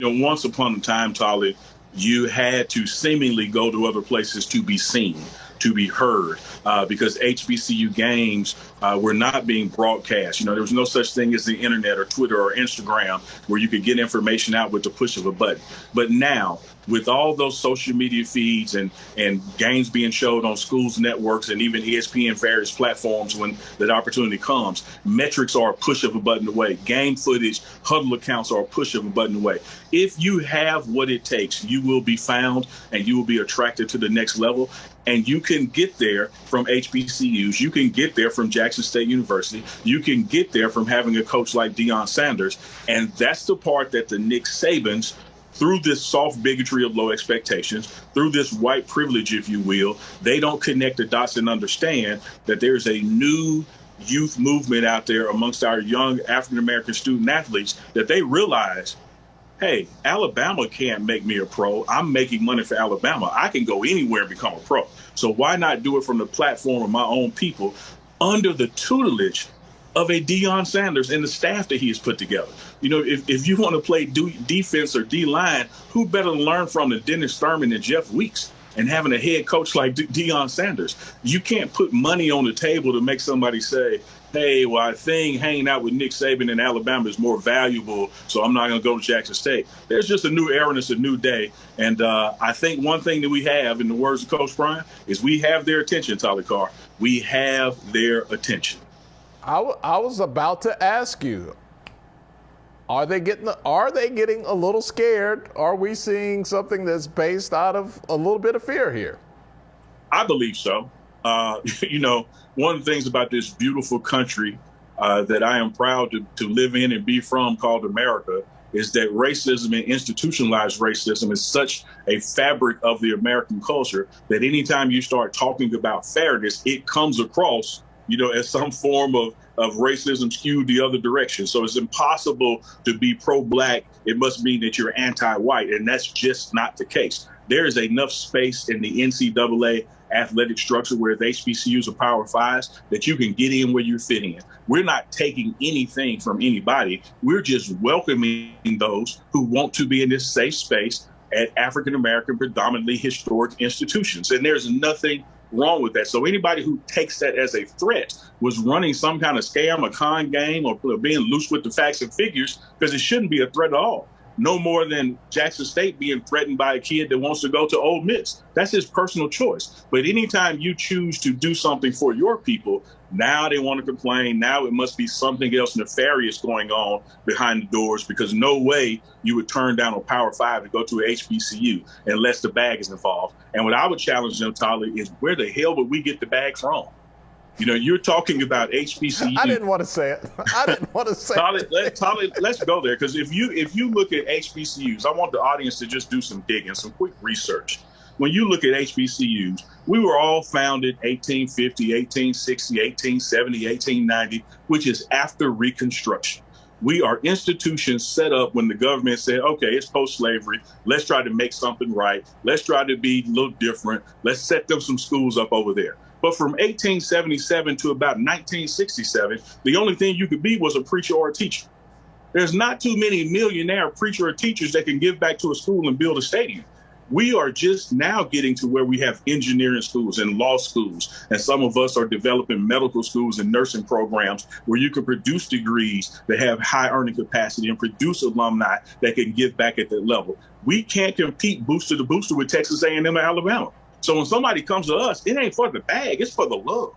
Once upon a time, Tolly, you had to seemingly go to other places to be seen, to be heard, because HBCU games were not being broadcast. There was no such thing as the internet or Twitter or Instagram where you could get information out with the push of a button. But now, with all those social media feeds and games being showed on schools' networks and even ESPN various platforms when that opportunity comes, metrics are a push of a button away. Game footage, huddle accounts are a push of a button away. If you have what it takes, you will be found and you will be attracted to the next level. And you can get there from HBCUs. You can get there from Jackson State University. You can get there from having a coach like Deion Sanders. And that's the part that the Nick Sabans, through this soft bigotry of low expectations, through this white privilege, if you will, they don't connect the dots and understand that there's a new youth movement out there amongst our young African-American student athletes that they realize, hey, Alabama can't make me a pro. I'm making money for Alabama. I can go anywhere and become a pro. So why not do it from the platform of my own people under the tutelage of a Deion Sanders and the staff that he has put together? If you want to play defense or D-line, who better to learn from than Dennis Thurman and Jeff Weeks? And having a head coach like Deion Sanders, you can't put money on the table to make somebody say, hey, well, I think hanging out with Nick Saban in Alabama is more valuable, so I'm not going to go to Jackson State. There's just a new era and it's a new day. And I think one thing that we have, in the words of Coach Bryant, is we have their attention, Tolly Carr. We have their attention. I was about to ask you, are they getting a little scared? Are we seeing something that's based out of a little bit of fear here? I believe so. One of the things about this beautiful country that I am proud to live in and be from, called America, is that racism and institutionalized racism is such a fabric of the American culture that anytime you start talking about fairness, it comes across as some form of racism skewed the other direction. So it's impossible to be pro-black. It must mean that you're anti-white, and that's just not the case. There is enough space in the NCAA athletic structure where the HBCUs are Power Fives that you can get in where you fit in. We're not taking anything from anybody. We're just welcoming those who want to be in this safe space at African-American, predominantly historic institutions. And there's nothing wrong with that. So anybody who takes that as a threat was running some kind of scam, a con game, or being loose with the facts and figures, because it shouldn't be a threat at all. No more than Jackson State being threatened by a kid that wants to go to Ole Miss. That's his personal choice. But anytime you choose to do something for your people, now they want to complain. Now it must be something else nefarious going on behind the doors, because no way you would turn down a Power Five to go to an HBCU unless the bag is involved. And what I would challenge them, Tolly, is where the hell would we get the bag from? You're talking about HBCU. I didn't want to say it. Tolly, let's go there, because if you look at HBCUs, I want the audience to just do some digging, some quick research. When you look at HBCUs, we were all founded 1850, 1860, 1870, 1890, which is after Reconstruction. We are institutions set up when the government said, okay, it's post-slavery. Let's try to make something right. Let's try to be a little different. Let's set them some schools up over there. But from 1877 to about 1967, the only thing you could be was a preacher or a teacher. There's not too many millionaire preacher or teachers that can give back to a school and build a stadium. We are just now getting to where we have engineering schools and law schools, and some of us are developing medical schools and nursing programs where you can produce degrees that have high earning capacity and produce alumni that can give back at that level. We can't compete booster to booster with Texas A&M or Alabama. So when somebody comes to us, it ain't for the bag, it's for the love.